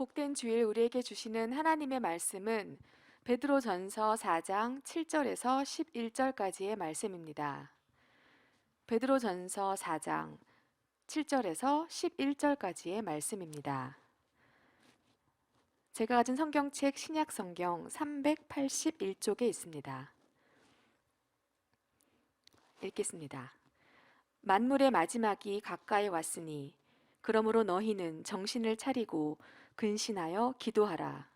복된 주일 우리에게 주시는 하나님의 말씀은 베드로전서 4장 7절에서 11절까지의 말씀입니다. 베드로전서 4장 7절에서 11절까지의 말씀입니다. 제가 가진 성경책 신약성경 381쪽에 있습니다. 읽겠습니다. 만물의 마지막이 가까이 왔으니 그러므로 너희는 정신을 차리고 근신하여 기도하라.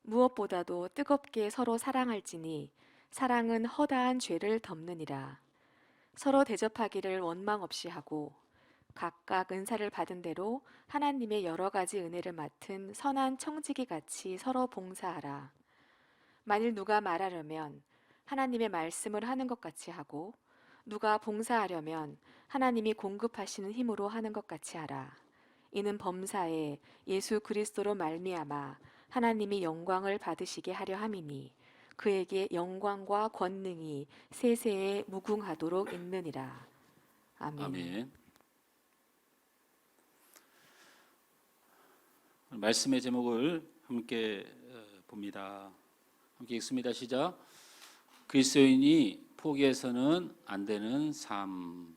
무엇보다도 뜨겁게 서로 사랑할지니 사랑은 허다한 죄를 덮느니라. 서로 대접하기를 원망 없이 하고 각각 은사를 받은 대로 하나님의 여러 가지 은혜를 맡은 선한 청지기 같이 서로 봉사하라. 만일 누가 말하려면 하나님의 말씀을 하는 것 같이 하고 누가 봉사하려면 하나님이 공급하시는 힘으로 하는 것 같이 하라. 이는 범사에 예수 그리스도로 말미암아 하나님이 영광을 받으시게 하려 함이니 그에게 영광과 권능이 세세에 무궁하도록 있느니라. 아멘. 아멘. 말씀의 제목을 함께 봅니다. 함께 읽습니다. 시작. 그리스도인이 포기해서는 안 되는 삶.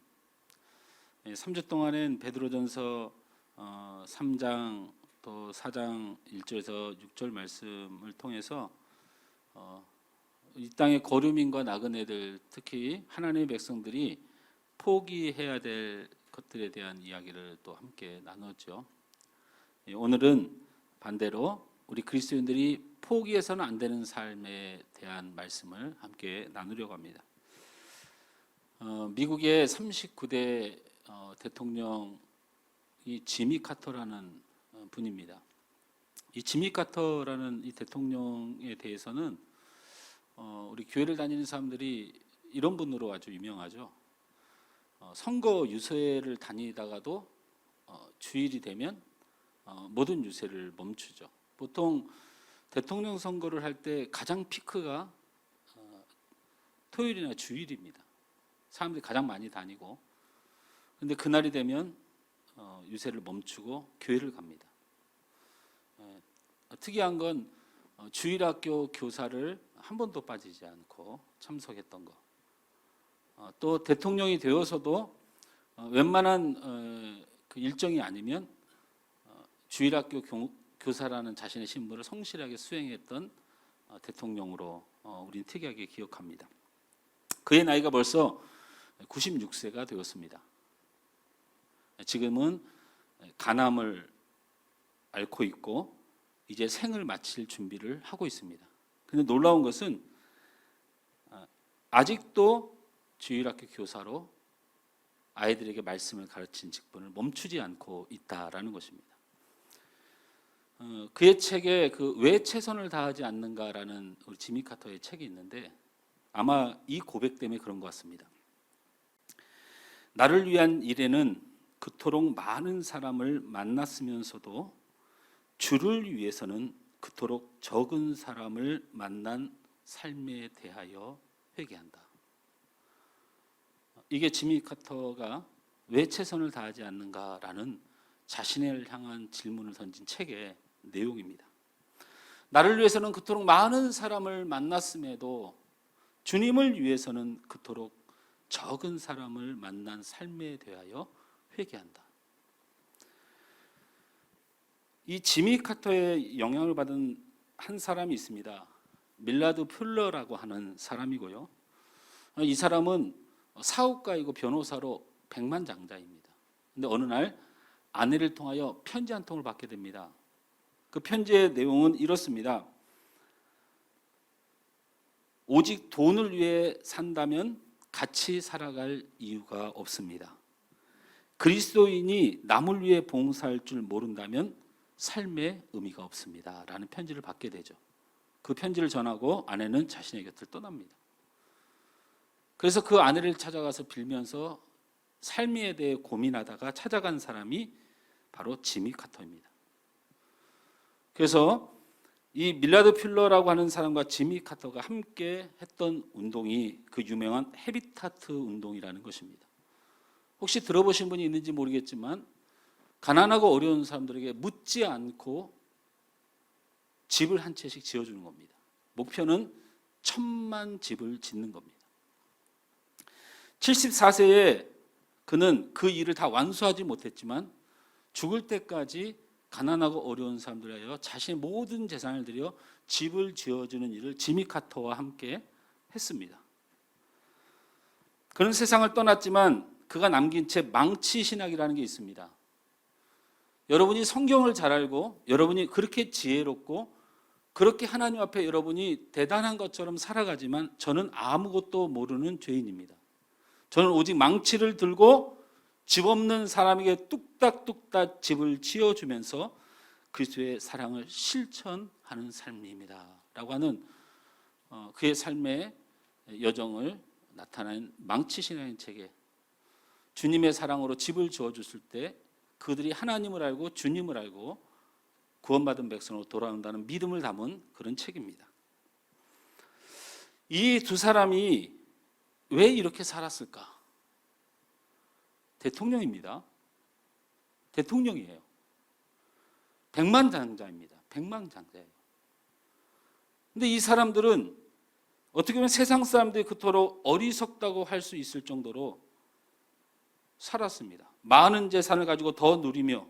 3주 동안엔 베드로전서 3장 또 4장 1절에서 6절 말씀을 통해서 이 땅의 거류민과 나그네들, 특히 하나님의 백성들이 포기해야 될 것들에 대한 이야기를 또 함께 나눴죠. 오늘은 반대로 우리 그리스도인들이 포기해서는 안 되는 삶에 대한 말씀을 함께 나누려고 합니다. 미국의 39대 대통령이 지미 카터라는 분입니다. 이 지미 카터라는 이 대통령에 대해서는 우리 교회를 다니는 사람들이 이런 분으로 아주 유명하죠. 선거 유세를 다니다가도 주일이 되면 모든 유세를 멈추죠. 보통 대통령 선거를 할 때 가장 피크가 토요일이나 주일입니다. 사람들이 가장 많이 다니고, 그런데 그날이 되면 유세를 멈추고 교회를 갑니다. 특이한 건 주일학교 교사를 한 번도 빠지지 않고 참석했던 거. 또 대통령이 되어서도 웬만한 그 일정이 아니면 주일학교 교사라는 자신의 신분을 성실하게 수행했던 대통령으로 우리는 특이하게 기억합니다. 그의 나이가 벌써 96세가 되었습니다. 지금은 간암을 앓고 있고 이제 생을 마칠 준비를 하고 있습니다. 그런데 놀라운 것은 아직도 주일학교 교사로 아이들에게 말씀을 가르친 직분을 멈추지 않고 있다라는 것입니다. 그의 책에 그 왜 최선을 다하지 않는가라는 우리 지미 카터의 책이 있는데 아마 이 고백 때문에 그런 것 같습니다. 나를 위한 일에는 그토록 많은 사람을 만났으면서도 주를 위해서는 그토록 적은 사람을 만난 삶에 대하여 회개한다. 이게 지미 카터가 왜 최선을 다하지 않는가라는 자신을 향한 질문을 던진 책의 내용입니다. 나를 위해서는 그토록 많은 사람을 만났음에도 주님을 위해서는 그토록 적은 사람을 만난 삶에 대하여 회개한다. 이 지미 카터의 영향을 받은 한 사람이 있습니다. 밀라드 퓰러라고 하는 사람이고요. 이 사람은 사업가이고 변호사로 백만장자입니다. 그런데 어느 날 아내를 통하여 편지 한 통을 받게 됩니다. 그 편지의 내용은 이렇습니다. 오직 돈을 위해 산다면 같이 살아갈 이유가 없습니다. 그리스도인이 남을 위해 봉사할 줄 모른다면 삶의 의미가 없습니다. 라는 편지를 받게 되죠. 그 편지를 전하고 아내는 자신의 곁을 떠납니다. 그래서 그 아내를 찾아가서 빌면서 삶에 대해 고민하다가 찾아간 사람이 바로 지미 카터입니다. 그래서 이 밀라드 퓰러라고 하는 사람과 지미 카터가 함께 했던 운동이 그 유명한 헤비타트 운동이라는 것입니다. 혹시 들어보신 분이 있는지 모르겠지만 가난하고 어려운 사람들에게 묻지 않고 집을 한 채씩 지어주는 겁니다. 목표는 1000만 집을 짓는 겁니다. 74세에 그는 그 일을 다 완수하지 못했지만 죽을 때까지 가난하고 어려운 사람들에 하여 자신의 모든 재산을 들여 집을 지어주는 일을 지미 카터와 함께 했습니다. 그는 세상을 떠났지만 그가 남긴 채 망치 신학이라는 게 있습니다. 여러분이 성경을 잘 알고 여러분이 그렇게 지혜롭고 그렇게 하나님 앞에 여러분이 대단한 것처럼 살아가지만 저는 아무것도 모르는 죄인입니다. 저는 오직 망치를 들고 집 없는 사람에게 뚝딱뚝딱 집을 지어주면서 그리스도의 사랑을 실천하는 삶입니다 라고 하는 그의 삶의 여정을 나타낸 망치신앙의 책에 주님의 사랑으로 집을 지어줬을 때 그들이 하나님을 알고 주님을 알고 구원받은 백성으로 돌아온다는 믿음을 담은 그런 책입니다. 이 두 사람이 왜 이렇게 살았을까? 대통령입니다. 대통령이에요. 백만장자입니다. 백만장자예요. 근데 이 사람들은 어떻게 보면 세상 사람들이 그토록 어리석다고 할 수 있을 정도로 살았습니다. 많은 재산을 가지고 더 누리며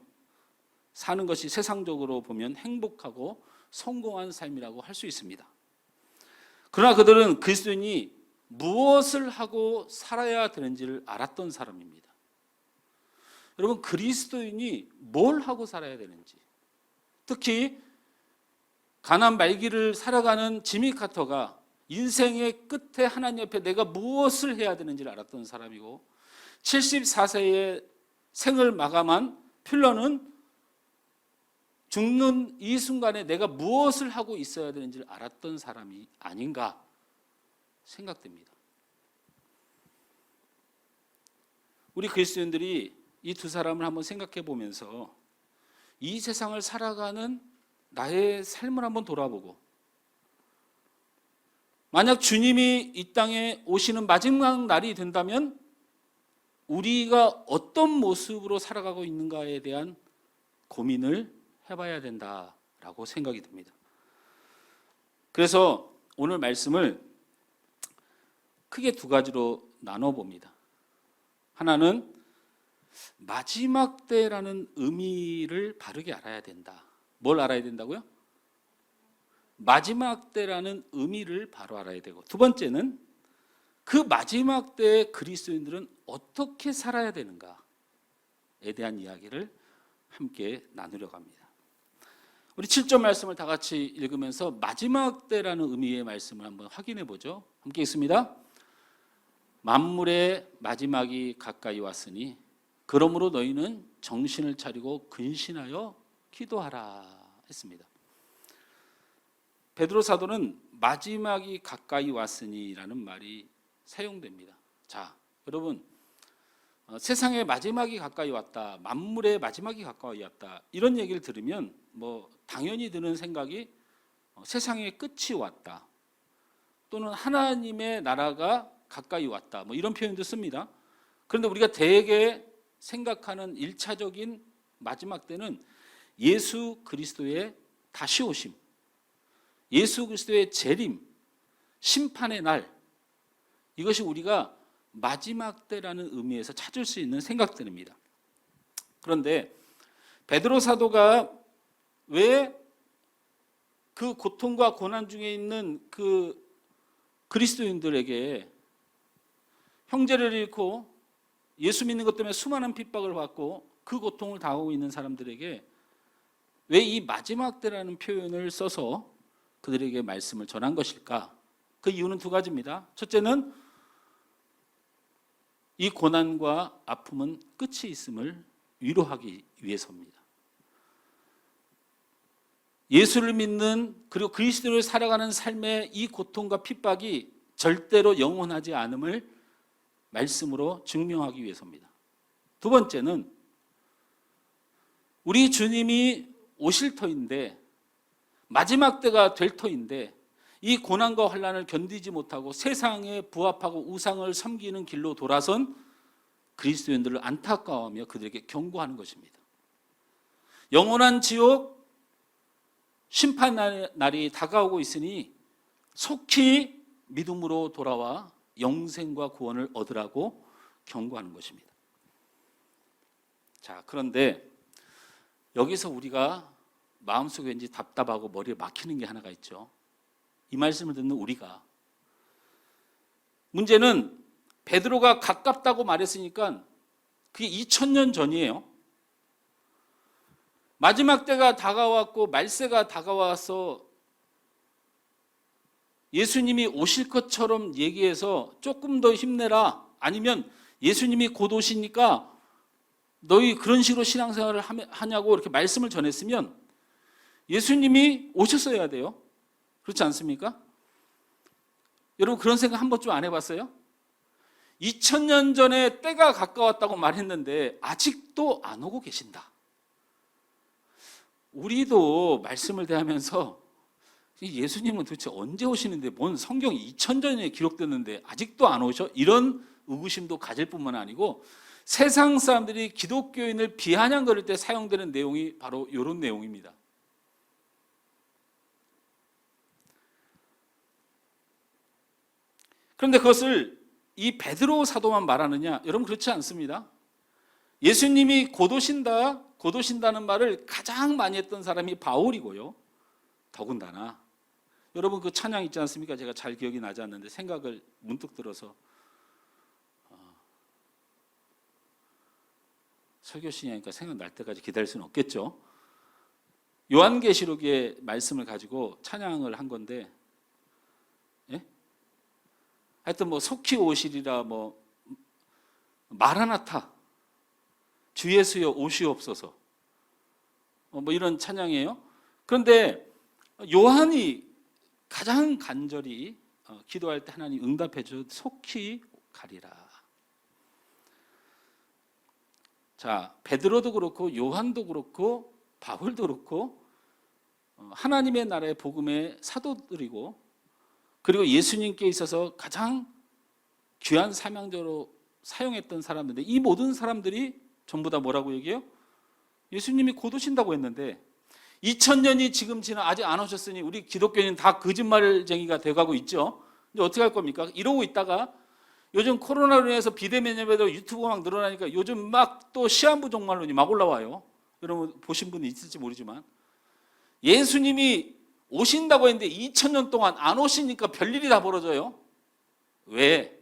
사는 것이 세상적으로 보면 행복하고 성공한 삶이라고 할 수 있습니다. 그러나 그들은 그리스도인이 무엇을 하고 살아야 되는지를 알았던 사람입니다. 여러분, 그리스도인이 뭘 하고 살아야 되는지, 특히 가난 말기를 살아가는 지미 카터가 인생의 끝에 하나님 앞에 내가 무엇을 해야 되는지를 알았던 사람이고 74세의 생을 마감한 필러는 죽는 이 순간에 내가 무엇을 하고 있어야 되는지를 알았던 사람이 아닌가 생각됩니다. 우리 그리스도인들이 이 두 사람을 한번 생각해 보면서 이 세상을 살아가는 나의 삶을 한번 돌아보고 만약 주님이 이 땅에 오시는 마지막 날이 된다면 우리가 어떤 모습으로 살아가고 있는가에 대한 고민을 해봐야 된다라고 생각이 듭니다. 그래서 오늘 말씀을 크게 두 가지로 나눠봅니다. 하나는 마지막 때라는 의미를 바르게 알아야 된다. 뭘 알아야 된다고요? 마지막 때라는 의미를 바로 알아야 되고, 두 번째는 그 마지막 때의 그리스도인들은 어떻게 살아야 되는가에 대한 이야기를 함께 나누려고 합니다. 우리 7절 말씀을 다 같이 읽으면서 마지막 때라는 의미의 말씀을 한번 확인해 보죠. 함께 읽습니다. 만물의 마지막이 가까이 왔으니 그러므로 너희는 정신을 차리고 근신하여 기도하라 했습니다. 베드로 사도는 마지막이 가까이 왔으니라는 말이 사용됩니다. 자, 여러분, 세상의 마지막이 가까이 왔다, 만물의 마지막이 가까이 왔다 이런 얘기를 들으면 뭐 당연히 드는 생각이 세상의 끝이 왔다 또는 하나님의 나라가 가까이 왔다 뭐 이런 표현도 씁니다. 그런데 우리가 대개 생각하는 1차적인 마지막 때는 예수 그리스도의 다시 오심, 예수 그리스도의 재림, 심판의 날, 이것이 우리가 마지막 때라는 의미에서 찾을 수 있는 생각들입니다. 그런데 베드로 사도가 왜 그 고통과 고난 중에 있는 그 그리스도인들에게 형제를 잃고 예수 믿는 것 때문에 수많은 핍박을 받고 그 고통을 당하고 있는 사람들에게 왜 이 마지막 때라는 표현을 써서 그들에게 말씀을 전한 것일까? 그 이유는 두 가지입니다. 첫째는 이 고난과 아픔은 끝이 있음을 위로하기 위해서입니다. 예수를 믿는 그리고 그리스도를 살아가는 삶의 이 고통과 핍박이 절대로 영원하지 않음을 말씀으로 증명하기 위해서입니다. 두 번째는 우리 주님이 오실 터인데 마지막 때가 될 터인데 이 고난과 환난을 견디지 못하고 세상에 부합하고 우상을 섬기는 길로 돌아선 그리스도인들을 안타까워하며 그들에게 경고하는 것입니다. 영원한 지옥, 심판 날이 다가오고 있으니 속히 믿음으로 돌아와 영생과 구원을 얻으라고 경고하는 것입니다. 자, 그런데 여기서 우리가 마음속에 왠지 답답하고 머리에 막히는 게 하나가 있죠. 이 말씀을 듣는 우리가. 문제는 베드로가 가깝다고 말했으니까 그게 2000년 전이에요. 마지막 때가 다가왔고 말세가 다가와서 예수님이 오실 것처럼 얘기해서 조금 더 힘내라, 아니면 예수님이 곧 오시니까 너희 그런 식으로 신앙생활을 하냐고 이렇게 말씀을 전했으면 예수님이 오셨어야 돼요. 그렇지 않습니까? 여러분 그런 생각 한 번쯤 안 해봤어요? 2000년 전에 때가 가까웠다고 말했는데 아직도 안 오고 계신다. 우리도 말씀을 대하면서 예수님은 도대체 언제 오시는데, 뭔 성경이 2000년에 기록됐는데 아직도 안 오셔? 이런 의구심도 가질 뿐만 아니고, 세상 사람들이 기독교인을 비아냥거릴 때 사용되는 내용이 바로 이런 내용입니다. 그런데 그것을 이 베드로 사도만 말하느냐? 여러분 그렇지 않습니다. 예수님이 곧 오신다는 말을 가장 많이 했던 사람이 바울이고요. 더군다나 여러분 그 찬양 있지 않습니까? 제가 잘 기억이 나지 않는데 생각을 문득 들어서 설교 시간이니까 생각날 때까지 기다릴 수는 없겠죠. 요한계시록의 말씀을 가지고 찬양을 한 건데, 예? 하여튼 뭐 속히 오시리라, 뭐 마라나타, 주 예수여 오시옵소서, 뭐 이런 찬양이에요. 그런데 요한이 가장 간절히 기도할 때 하나님 응답해 줘, 속히 가리라. 자, 베드로도 그렇고 요한도 그렇고 바울도 그렇고 하나님의 나라의 복음의 사도들이고, 그리고 예수님께 있어서 가장 귀한 사명자로 사용했던 사람들인데, 이 모든 사람들이 전부 다 뭐라고 얘기해요? 예수님이 곧 오신다고 했는데 2000년이 지금 지나 아직 안 오셨으니 우리 기독교인은 다 거짓말쟁이가 돼가고 있죠. 이제 어떻게 할 겁니까? 이러고 있다가 요즘 코로나로 인해서 비대면에도 유튜브가 막 늘어나니까 요즘 막 또 시한부 종말론이 막 올라와요. 여러분 보신 분이 있을지 모르지만, 예수님이 오신다고 했는데 2000년 동안 안 오시니까 별일이 다 벌어져요. 왜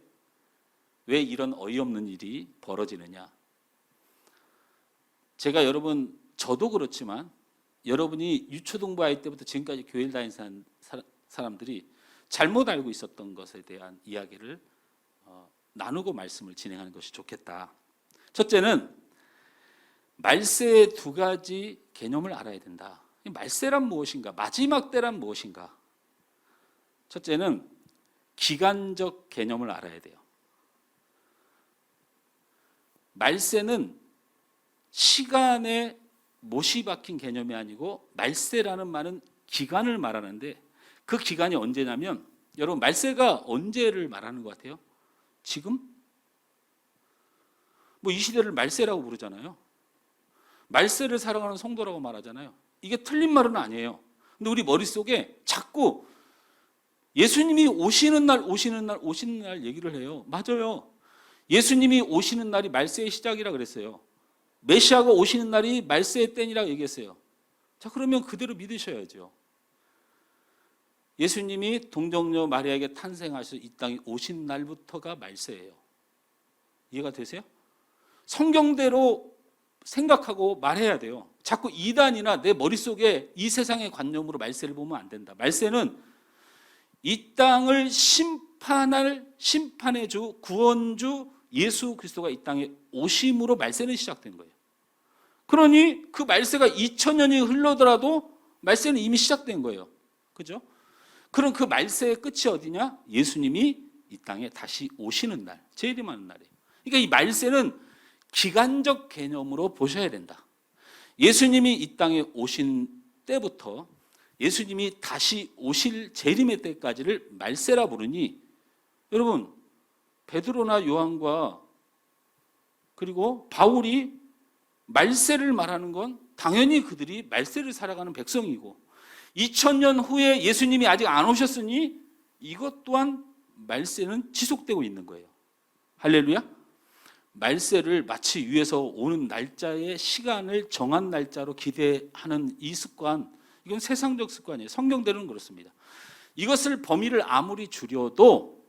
이런 어이없는 일이 벌어지느냐? 제가 여러분, 저도 그렇지만 여러분이 유초등부 아이 때부터 지금까지 교회를 다니는 사람들이 잘못 알고 있었던 것에 대한 이야기를 나누고 말씀을 진행하는 것이 좋겠다. 첫째는 말세의 두 가지 개념을 알아야 된다. 말세란 무엇인가? 마지막 때란 무엇인가? 첫째는 기간적 개념을 알아야 돼요. 말세는 시간에 못이 박힌 개념이 아니고, 말세라는 말은 기간을 말하는데, 그 기간이 언제냐면, 여러분 말세가 언제를 말하는 것 같아요? 지금? 뭐 이 시대를 말세라고 부르잖아요. 말세를 살아가는 성도라고 말하잖아요. 이게 틀린 말은 아니에요. 근데 우리 머릿속에 자꾸 예수님이 오시는 날 얘기를 해요. 맞아요. 예수님이 오시는 날이 말세의 시작이라 그랬어요. 메시아가 오시는 날이 말세의 때니라고 얘기했어요. 자, 그러면 그대로 믿으셔야죠. 예수님이 동정녀 마리아에게 탄생하셔서 이 땅에 오신 날부터가 말세예요. 이해가 되세요? 성경대로 생각하고 말해야 돼요. 자꾸 이단이나 내 머릿속에 이 세상의 관념으로 말세를 보면 안 된다. 말세는 이 땅을 심판의 주, 구원주 예수 그리스도가 이 땅에 오심으로 말세는 시작된 거예요. 그러니 그 말세가 2000년이 흘러더라도 말세는 이미 시작된 거예요. 그죠? 그럼 그 말세의 끝이 어디냐? 예수님이 이 땅에 다시 오시는 날, 재림하는 날이에요. 그러니까 이 말세는 기간적 개념으로 보셔야 된다. 예수님이 이 땅에 오신 때부터 예수님이 다시 오실 재림의 때까지를 말세라 부르니, 여러분 베드로나 요한과 그리고 바울이 말세를 말하는 건 당연히 그들이 말세를 살아가는 백성이고, 2000년 후에 예수님이 아직 안 오셨으니 이것 또한 말세는 지속되고 있는 거예요. 할렐루야. 말세를 마치 위에서 오는 날짜의 시간을 정한 날짜로 기대하는 이 습관, 이건 세상적 습관이에요. 성경대로는 그렇습니다. 이것을 범위를 아무리 줄여도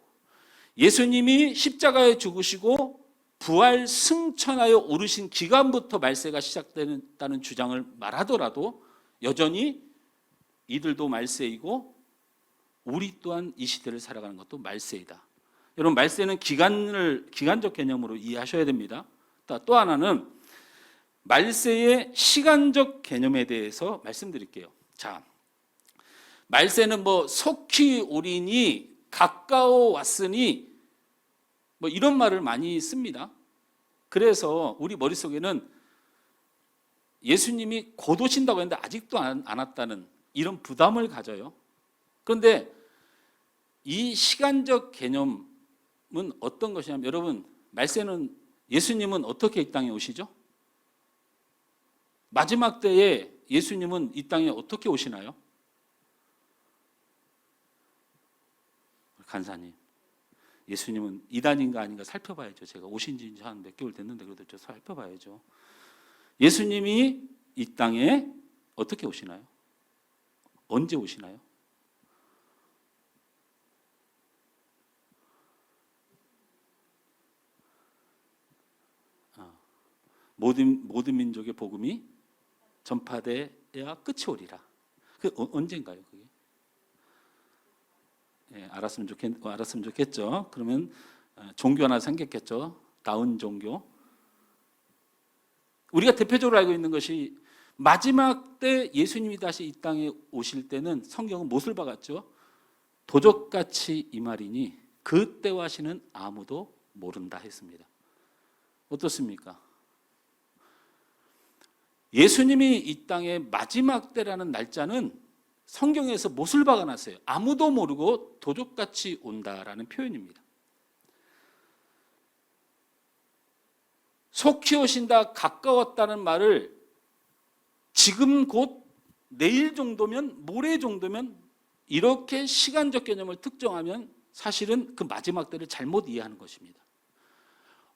예수님이 십자가에 죽으시고 부활 승천하여 오르신 기간부터 말세가 시작된다는 주장을 말하더라도 여전히 이들도 말세이고 우리 또한 이 시대를 살아가는 것도 말세이다. 여러분, 말세는 기간적 개념으로 이해하셔야 됩니다. 또 하나는 말세의 시간적 개념에 대해서 말씀드릴게요. 자, 말세는 속히 오리니 가까워 왔으니 이런 말을 많이 씁니다. 그래서 우리 머릿속에는 예수님이 곧 오신다고 했는데 아직도 안 왔다는 이런 부담을 가져요. 그런데 이 시간적 개념은 어떤 것이냐면, 여러분, 말세는 예수님은 어떻게 이 땅에 오시죠? 마지막 때에 예수님은 이 땅에 어떻게 오시나요? 간사님, 예수님은 이단인가 아닌가 살펴봐야죠. 제가 오신 지 한 몇 개월 됐는데 그래도 좀 살펴봐야죠. 예수님이 이 땅에 어떻게 오시나요? 언제 오시나요? 모든 민족의 복음이 전파돼야 끝이 오리라. 언젠가요, 그게? 알았으면 좋겠죠. 그러면 종교 하나 생겼겠죠. 다운 종교. 우리가 대표적으로 알고 있는 것이 마지막 때 예수님이 다시 이 땅에 오실 때는 성경은 못을 박았죠. 도적같이 임하리니 그때와 시는 아무도 모른다 했습니다. 어떻습니까? 예수님이 이 땅의 마지막 때라는 날짜는 성경에서 못을 박아놨어요. 아무도 모르고 도적같이 온다라는 표현입니다. 속히 오신다, 가까웠다는 말을 지금 곧 내일 정도면, 모레 정도면 이렇게 시간적 개념을 특정하면 사실은 그 마지막 때를 잘못 이해하는 것입니다.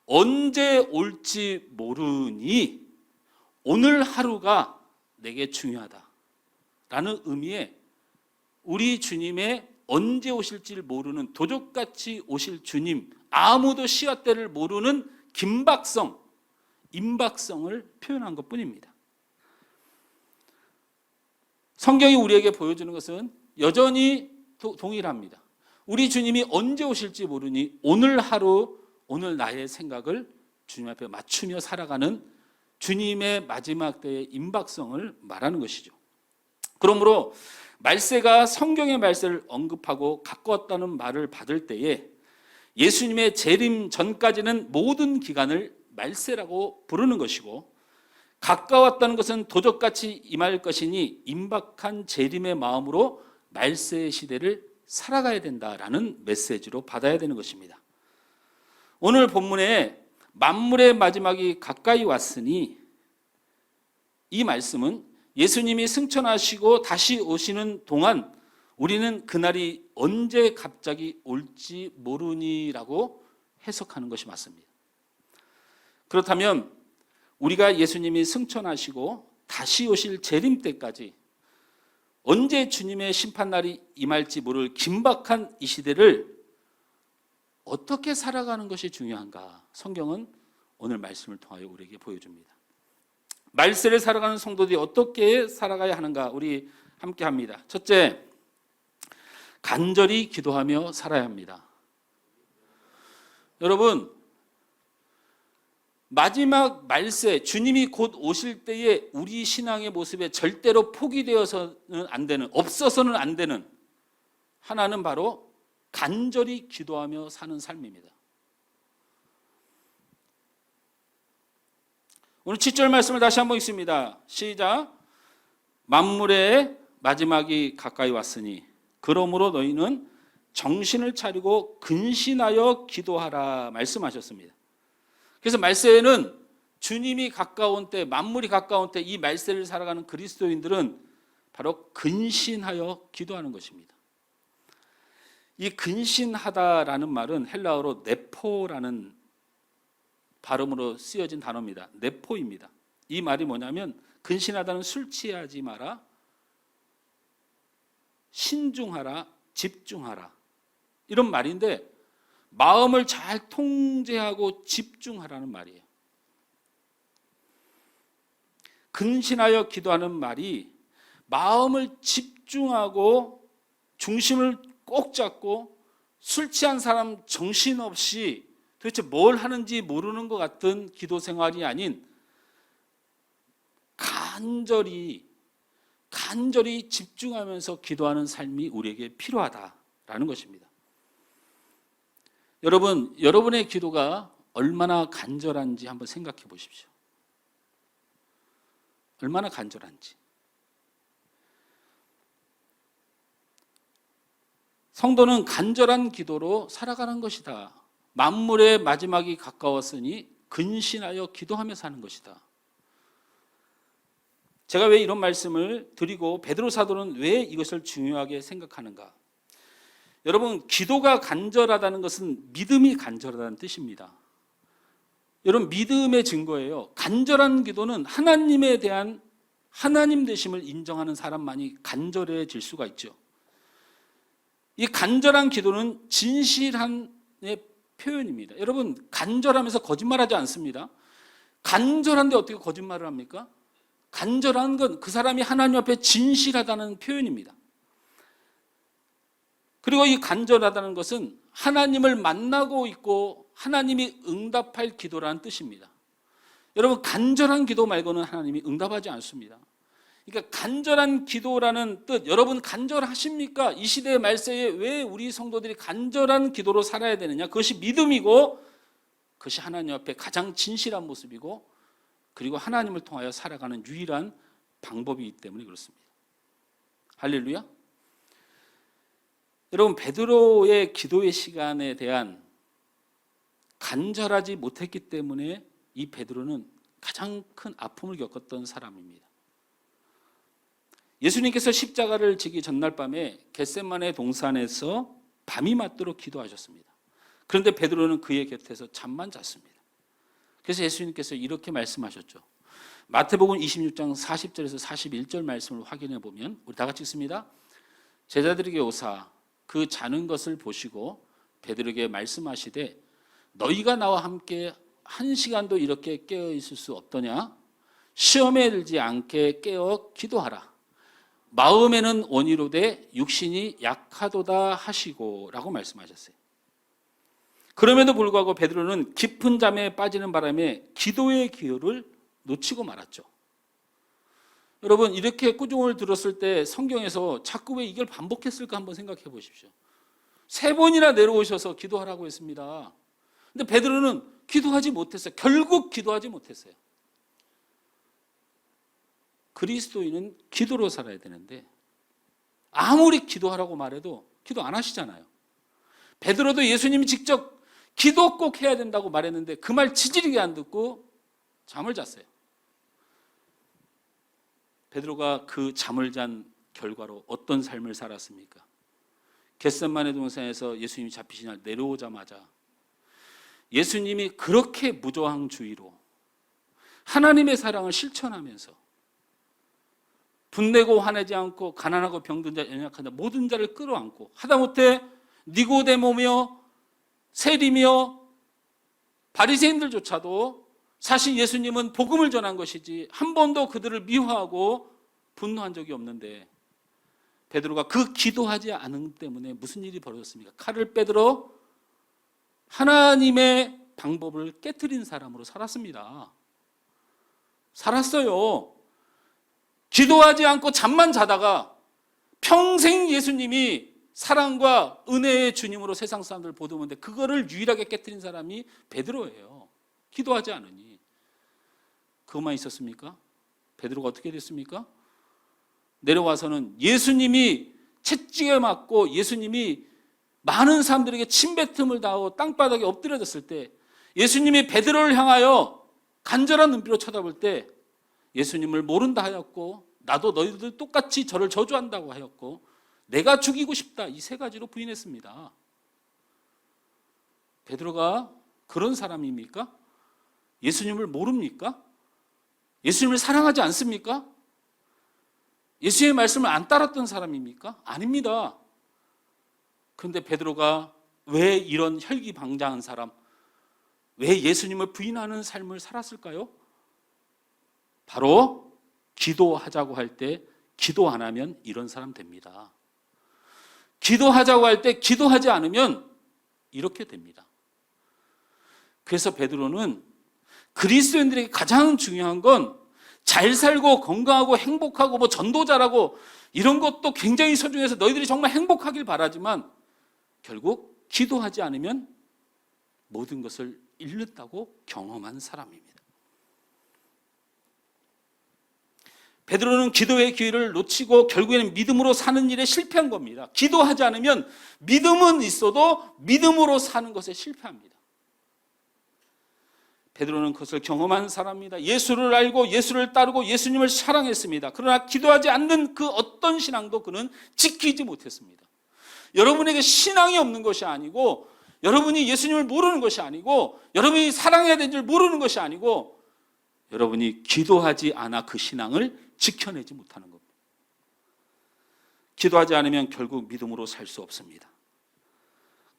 언제 올지 모르니 오늘 하루가 내게 중요하다라는 의미의 우리 주님의 언제 오실지를 모르는 도적같이 오실 주님, 아무도 시와 때를 모르는 긴박성, 임박성을 표현한 것뿐입니다. 성경이 우리에게 보여주는 것은 여전히 동일합니다. 우리 주님이 언제 오실지 모르니 오늘 하루, 오늘 나의 생각을 주님 앞에 맞추며 살아가는 주님의 마지막 때의 임박성을 말하는 것이죠. 그러므로 말세가 성경의 말세를 언급하고 가까웠다는 말을 받을 때에 예수님의 재림 전까지는 모든 기간을 말세라고 부르는 것이고, 가까웠다는 것은 도적같이 임할 것이니 임박한 재림의 마음으로 말세의 시대를 살아가야 된다라는 메시지로 받아야 되는 것입니다. 오늘 본문에 만물의 마지막이 가까이 왔으니, 이 말씀은 예수님이 승천하시고 다시 오시는 동안 우리는 그날이 언제 갑자기 올지 모르니라고 해석하는 것이 맞습니다. 그렇다면 우리가 예수님이 승천하시고 다시 오실 재림 때까지 언제 주님의 심판날이 임할지 모를 긴박한 이 시대를 어떻게 살아가는 것이 중요한가? 성경은 오늘 말씀을 통하여 우리에게 보여줍니다. 말세를 살아가는 성도들이 어떻게 살아가야 하는가? 우리 함께 합니다. 첫째, 간절히 기도하며 살아야 합니다. 여러분, 마지막 말세, 주님이 곧 오실 때에 우리 신앙의 모습에 절대로 포기되어서는 안 되는, 없어서는 안 되는 하나는 바로 간절히 기도하며 사는 삶입니다. 오늘 7절 말씀을 다시 한번 읽습니다. 시작. 만물의 마지막이 가까이 왔으니 그러므로 너희는 정신을 차리고 근신하여 기도하라 말씀하셨습니다. 그래서 말세에는 주님이 가까운 때, 만물이 가까운 때 이 말세를 살아가는 그리스도인들은 바로 근신하여 기도하는 것입니다. 이 근신하다라는 말은 헬라어로 네포라는 발음으로 쓰여진 단어입니다. 네포입니다. 이 말이 뭐냐면 근신하다는 술 취하지 마라, 신중하라, 집중하라 이런 말인데 마음을 잘 통제하고 집중하라는 말이에요. 근신하여 기도하는 말이 마음을 집중하고 중심을 꼭 잡고 술 취한 사람 정신없이 도대체 뭘 하는지 모르는 것 같은 기도 생활이 아닌 간절히 집중하면서 기도하는 삶이 우리에게 필요하다라는 것입니다. 여러분, 여러분의 기도가 얼마나 간절한지 한번 생각해 보십시오. 얼마나 간절한지. 성도는 간절한 기도로 살아가는 것이다. 만물의 마지막이 가까웠으니 근신하여 기도하며 사는 것이다. 제가 왜 이런 말씀을 드리고 베드로 사도는 왜 이것을 중요하게 생각하는가? 여러분, 기도가 간절하다는 것은 믿음이 간절하다는 뜻입니다. 여러분, 믿음의 증거예요. 간절한 기도는 하나님에 대한 하나님 되심을 인정하는 사람만이 간절해질 수가 있죠. 이 간절한 기도는 진실함의 표현입니다. 여러분, 간절하면서 거짓말하지 않습니다. 간절한데 어떻게 거짓말을 합니까? 간절한 건 그 사람이 하나님 앞에 진실하다는 표현입니다. 그리고 이 간절하다는 것은 하나님을 만나고 있고 하나님이 응답할 기도라는 뜻입니다. 여러분, 간절한 기도 말고는 하나님이 응답하지 않습니다. 그러니까 간절한 기도라는 뜻, 여러분 간절하십니까? 이 시대의 말세에 왜 우리 성도들이 간절한 기도로 살아야 되느냐? 그것이 믿음이고 그것이 하나님 앞에 가장 진실한 모습이고 그리고 하나님을 통하여 살아가는 유일한 방법이기 때문에 그렇습니다. 할렐루야. 여러분, 베드로의 기도의 시간에 대한 간절하지 못했기 때문에 이 베드로는 가장 큰 아픔을 겪었던 사람입니다. 예수님께서 십자가를 지기 전날 밤에 겟세마네 동산에서 밤이 맞도록 기도하셨습니다. 그런데 베드로는 그의 곁에서 잠만 잤습니다. 그래서 예수님께서 이렇게 말씀하셨죠. 마태복음 26장 40절에서 41절 말씀을 확인해 보면 우리 다 같이 읽습니다. 제자들에게 오사 그 자는 것을 보시고 베드로에게 말씀하시되 너희가 나와 함께 한 시간도 이렇게 깨어 있을 수 없더냐? 시험에 들지 않게 깨어 기도하라. 마음에는 온이로되 육신이 약하도다 하시고 라고 말씀하셨어요. 그럼에도 불구하고 베드로는 깊은 잠에 빠지는 바람에 기도의 기회를 놓치고 말았죠. 여러분, 이렇게 꾸중을 들었을 때 성경에서 자꾸 왜 이걸 반복했을까 한번 생각해 보십시오. 3번이나 내려오셔서 기도하라고 했습니다. 근데 베드로는 기도하지 못했어요. 결국 기도하지 못했어요. 그리스도인은 기도로 살아야 되는데 아무리 기도하라고 말해도 기도 안 하시잖아요. 베드로도 예수님이 직접 기도 꼭 해야 된다고 말했는데 그 말 지지리게 안 듣고 잠을 잤어요. 베드로가 그 잠을 잔 결과로 어떤 삶을 살았습니까? 겟세마네 동산에서 예수님이 잡히신 날 내려오자마자 예수님이 그렇게 무저항주의로 하나님의 사랑을 실천하면서 분내고 화내지 않고 가난하고 병든 자, 연약한 자 모든 자를 끌어안고 하다못해 니고데모며 세리며 바리새인들조차도 사실 예수님은 복음을 전한 것이지 한 번도 그들을 미워하고 분노한 적이 없는데 베드로가 그 기도하지 않은 때문에 무슨 일이 벌어졌습니까? 칼을 빼들어 하나님의 방법을 깨트린 사람으로 살았습니다. 살았어요. 기도하지 않고 잠만 자다가 평생 예수님이 사랑과 은혜의 주님으로 세상 사람들을 보듬었는데 그거를 유일하게 깨트린 사람이 베드로예요. 기도하지 않으니. 그것만 있었습니까? 베드로가 어떻게 됐습니까? 내려와서는 예수님이 채찍에 맞고 예수님이 많은 사람들에게 침뱉음을 당하고 땅바닥에 엎드려졌을 때 예수님이 베드로를 향하여 간절한 눈빛으로 쳐다볼 때 예수님을 모른다 하였고 나도 너희들 똑같이 저를 저주한다고 하였고 내가 죽이고 싶다. 이 세 가지로 부인했습니다. 베드로가 그런 사람입니까? 예수님을 모릅니까? 예수님을 사랑하지 않습니까? 예수의 말씀을 안 따랐던 사람입니까? 아닙니다. 그런데 베드로가 왜 이런 혈기방장한 사람, 왜 예수님을 부인하는 삶을 살았을까요? 바로 기도하자고 할 때 기도 안 하면 이런 사람 됩니다. 기도하자고 할 때 기도하지 않으면 이렇게 됩니다. 그래서 베드로는 그리스도인들에게 가장 중요한 건 잘 살고 건강하고 행복하고 뭐 전도자라고 이런 것도 굉장히 소중해서 너희들이 정말 행복하길 바라지만 결국 기도하지 않으면 모든 것을 잃는다고 경험한 사람입니다. 베드로는 기도의 기회를 놓치고 결국에는 믿음으로 사는 일에 실패한 겁니다. 기도하지 않으면 믿음은 있어도 믿음으로 사는 것에 실패합니다. 베드로는 그것을 경험한 사람입니다. 예수를 알고 예수를 따르고 예수님을 사랑했습니다. 그러나 기도하지 않는 그 어떤 신앙도 그는 지키지 못했습니다. 여러분에게 신앙이 없는 것이 아니고 여러분이 예수님을 모르는 것이 아니고 여러분이 사랑해야 되는 줄 모르는 것이 아니고 여러분이 기도하지 않아 그 신앙을 지켜내지 못하는 겁니다. 기도하지 않으면 결국 믿음으로 살 수 없습니다.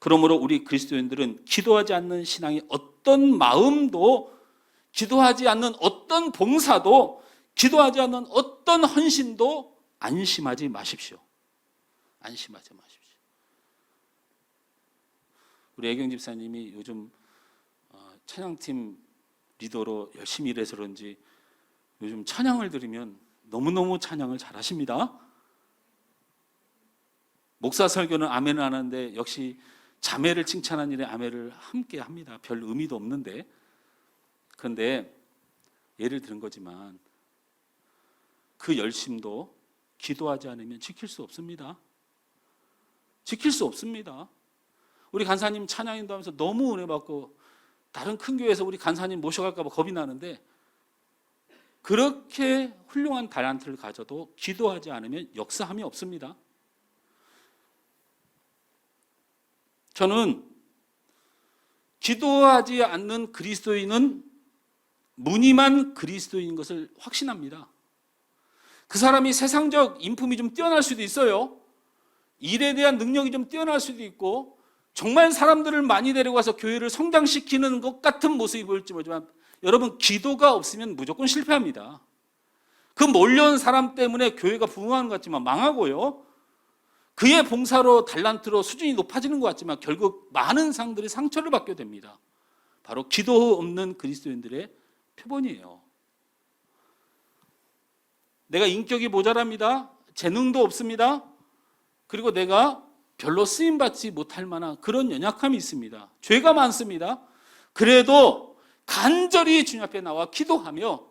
그러므로 우리 그리스도인들은 기도하지 않는 신앙이 어떤 마음도, 기도하지 않는 어떤 봉사도, 기도하지 않는 어떤 헌신도 안심하지 마십시오. 안심하지 마십시오. 우리 애경 집사님이 요즘 찬양팀 리더로 열심히 일해서 그런지 요즘 찬양을 들으면 너무너무 찬양을 잘하십니다. 목사 설교는 아멘을 하는데 역시 자매를 칭찬한 일에 아멘을 함께 합니다. 별 의미도 없는데. 그런데 예를 들은 거지만 그 열심도 기도하지 않으면 지킬 수 없습니다. 지킬 수 없습니다. 우리 간사님 찬양인도 하면서 너무 은혜 받고 다른 큰 교회에서 우리 간사님 모셔갈까 봐 겁이 나는데 그렇게 훌륭한 달란트를 가져도 기도하지 않으면 역사함이 없습니다. 저는 기도하지 않는 그리스도인은 무늬만 그리스도인인 것을 확신합니다. 그 사람이 세상적 인품이 좀 뛰어날 수도 있어요. 일에 대한 능력이 좀 뛰어날 수도 있고 정말 사람들을 많이 데려가서 교회를 성장시키는 것 같은 모습이 보일지 모르지만 여러분 기도가 없으면 무조건 실패합니다. 그 몰려온 사람 때문에 교회가 부흥하는 것 같지만 망하고요. 그의 봉사로 달란트로 수준이 높아지는 것 같지만 결국 많은 상들이 상처를 받게 됩니다. 바로 기도 없는 그리스도인들의 표본이에요. 내가 인격이 모자랍니다. 재능도 없습니다. 그리고 내가 별로 쓰임받지 못할 만한 그런 연약함이 있습니다. 죄가 많습니다. 그래도 간절히 주님 앞에 나와 기도하며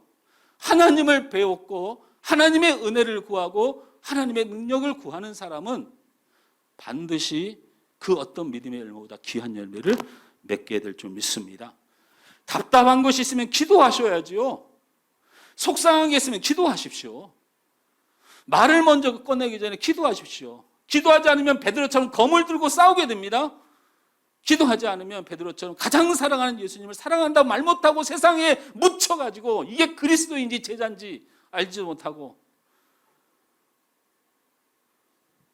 하나님을 배웠고 하나님의 은혜를 구하고 하나님의 능력을 구하는 사람은 반드시 그 어떤 믿음의 열매보다 귀한 열매를 맺게 될 줄 믿습니다. 답답한 것이 있으면 기도하셔야지요. 속상한 게 있으면 기도하십시오. 말을 먼저 꺼내기 전에 기도하십시오. 기도하지 않으면 베드로처럼 검을 들고 싸우게 됩니다. 기도하지 않으면 베드로처럼 가장 사랑하는 예수님을 사랑한다고 말 못하고 세상에 묻혀가지고 이게 그리스도인지 제자인지 알지 못하고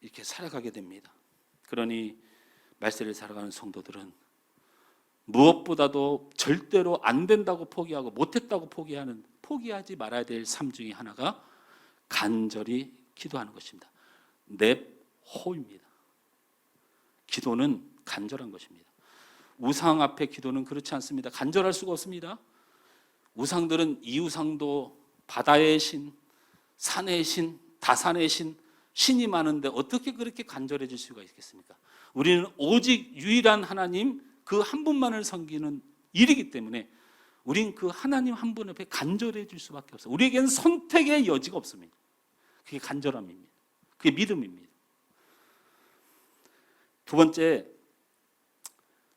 이렇게 살아가게 됩니다. 그러니 말세를 살아가는 성도들은 무엇보다도 절대로 안 된다고 포기하고 못했다고 포기하지 말아야 될 삶 중에 하나가 간절히 기도하는 것입니다. 냅호입니다. 기도는 간절한 것입니다. 우상 앞에 기도는 그렇지 않습니다. 간절할 수가 없습니다. 우상들은 이 우상도 바다의 신, 산의 신, 다산의 신, 신이 많은데 어떻게 그렇게 간절해질 수가 있겠습니까? 우리는 오직 유일한 하나님 그 한 분만을 섬기는 일이기 때문에 우린 그 하나님 한 분 앞에 간절해질 수밖에 없어요. 우리에게는 선택의 여지가 없습니다. 그게 간절함입니다. 그게 믿음입니다. 두 번째,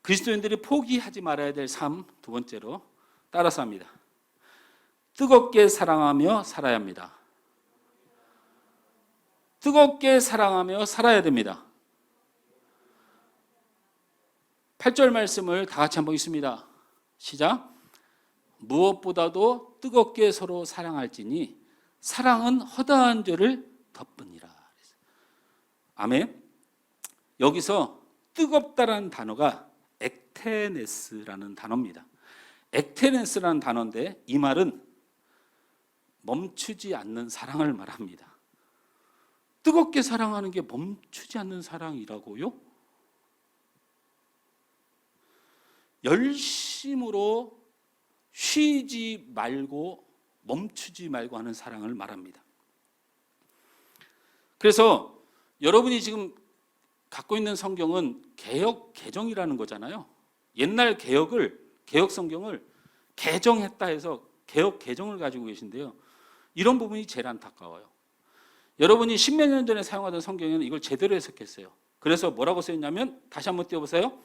그리스도인들이 포기하지 말아야 될 삶 두 번째로 따라서 합니다. 뜨겁게 사랑하며 살아야 합니다. 뜨겁게 사랑하며 살아야 됩니다. 8절 말씀을 다 같이 한번 읽습니다. 시작. 무엇보다도 뜨겁게 서로 사랑할지니 사랑은 허다한 죄를 덮으니라. 아멘. 여기서 뜨겁다라는 단어가 액테네스라는 단어입니다. 액테네스라는 단어인데 이 말은 멈추지 않는 사랑을 말합니다. 뜨겁게 사랑하는 게 멈추지 않는 사랑이라고요? 열심으로 쉬지 말고 멈추지 말고 하는 사랑을 말합니다. 그래서 여러분이 지금 갖고 있는 성경은 개역 개정이라는 거잖아요. 옛날 개역 성경을 개정했다 해서 개역 개정을 가지고 계신데요. 이런 부분이 제일 안타까워요. 여러분이 십몇 년 전에 사용하던 성경에는 이걸 제대로 해석했어요. 그래서 뭐라고 써있냐면 다시 한번 띄워보세요.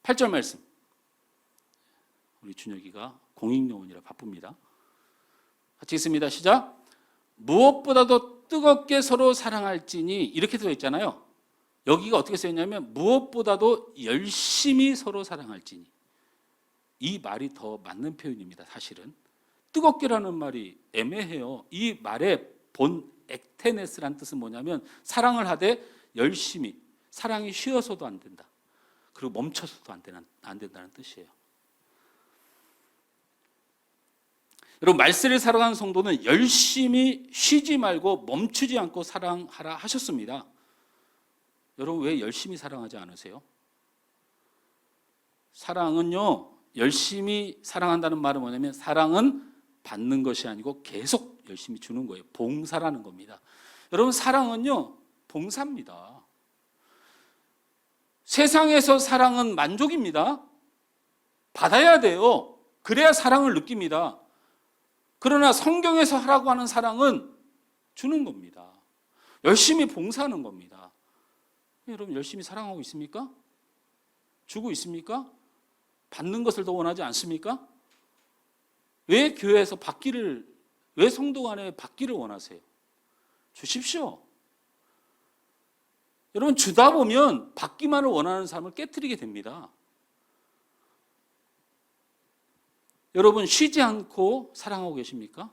8절 말씀. 우리 준혁이가 공익요원이라 바쁩니다. 같이 읽습니다. 시작. 무엇보다도 뜨겁게 서로 사랑할지니 이렇게 들어있잖아요. 여기가 어떻게 써있냐면 무엇보다도 열심히 서로 사랑할지니. 이 말이 더 맞는 표현입니다. 사실은 뜨겁게라는 말이 애매해요. 이 말의 본 액테네스란 뜻은 뭐냐면 사랑을 하되 열심히, 사랑이 쉬어서도 안 된다. 그리고 멈춰서도 안 된다는 뜻이에요. 여러분, 말세를 살아가는 성도는 열심히 쉬지 말고 멈추지 않고 사랑하라 하셨습니다. 여러분, 왜 열심히 사랑하지 않으세요? 사랑은요, 열심히 사랑한다는 말은 뭐냐면 사랑은 받는 것이 아니고 계속 열심히 주는 거예요. 봉사라는 겁니다. 여러분, 사랑은요, 봉사입니다. 세상에서 사랑은 만족입니다. 받아야 돼요. 그래야 사랑을 느낍니다. 그러나 성경에서 하라고 하는 사랑은 주는 겁니다. 열심히 봉사하는 겁니다. 여러분, 열심히 사랑하고 있습니까? 주고 있습니까? 받는 것을 더 원하지 않습니까? 왜 교회에서 왜 성도 간에 받기를 원하세요? 주십시오. 여러분, 주다 보면 받기만을 원하는 사람을 깨트리게 됩니다. 여러분, 쉬지 않고 사랑하고 계십니까?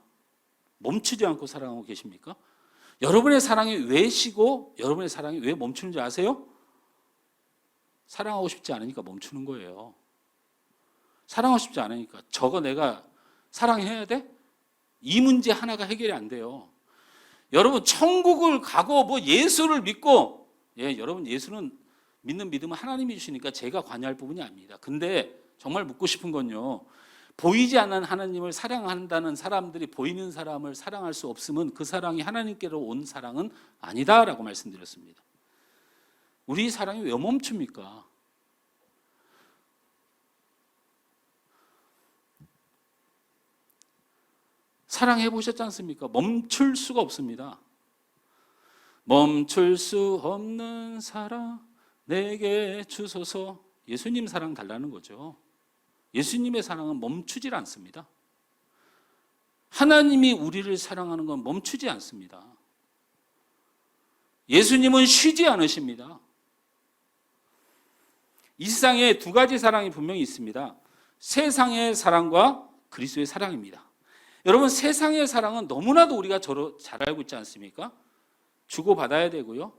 멈추지 않고 사랑하고 계십니까? 여러분의 사랑이 왜 쉬고 여러분의 사랑이 왜 멈추는지 아세요? 사랑하고 싶지 않으니까 멈추는 거예요. 사랑하고 싶지 않으니까. 저거 내가 사랑해야 돼? 이 문제 하나가 해결이 안 돼요. 여러분, 천국을 가고 뭐 예수를 믿고, 여러분, 예수는 믿는 믿음은 하나님이 주시니까 제가 관여할 부분이 아닙니다. 근데 정말 묻고 싶은 건요, 보이지 않는 하나님을 사랑한다는 사람들이 보이는 사람을 사랑할 수 없으면 그 사랑이 하나님께로 온 사랑은 아니다라고 말씀드렸습니다. 우리 사랑이 왜 멈춥니까? 사랑해 보셨지 않습니까? 멈출 수가 없습니다. 멈출 수 없는 사랑 내게 주소서. 예수님 사랑 달라는 거죠. 예수님의 사랑은 멈추질 않습니다. 하나님이 우리를 사랑하는 건 멈추지 않습니다. 예수님은 쉬지 않으십니다. 이 세상에 두 가지 사랑이 분명히 있습니다. 세상의 사랑과 그리스도의 사랑입니다. 여러분, 세상의 사랑은 너무나도 우리가 잘 알고 있지 않습니까? 주고받아야 되고요.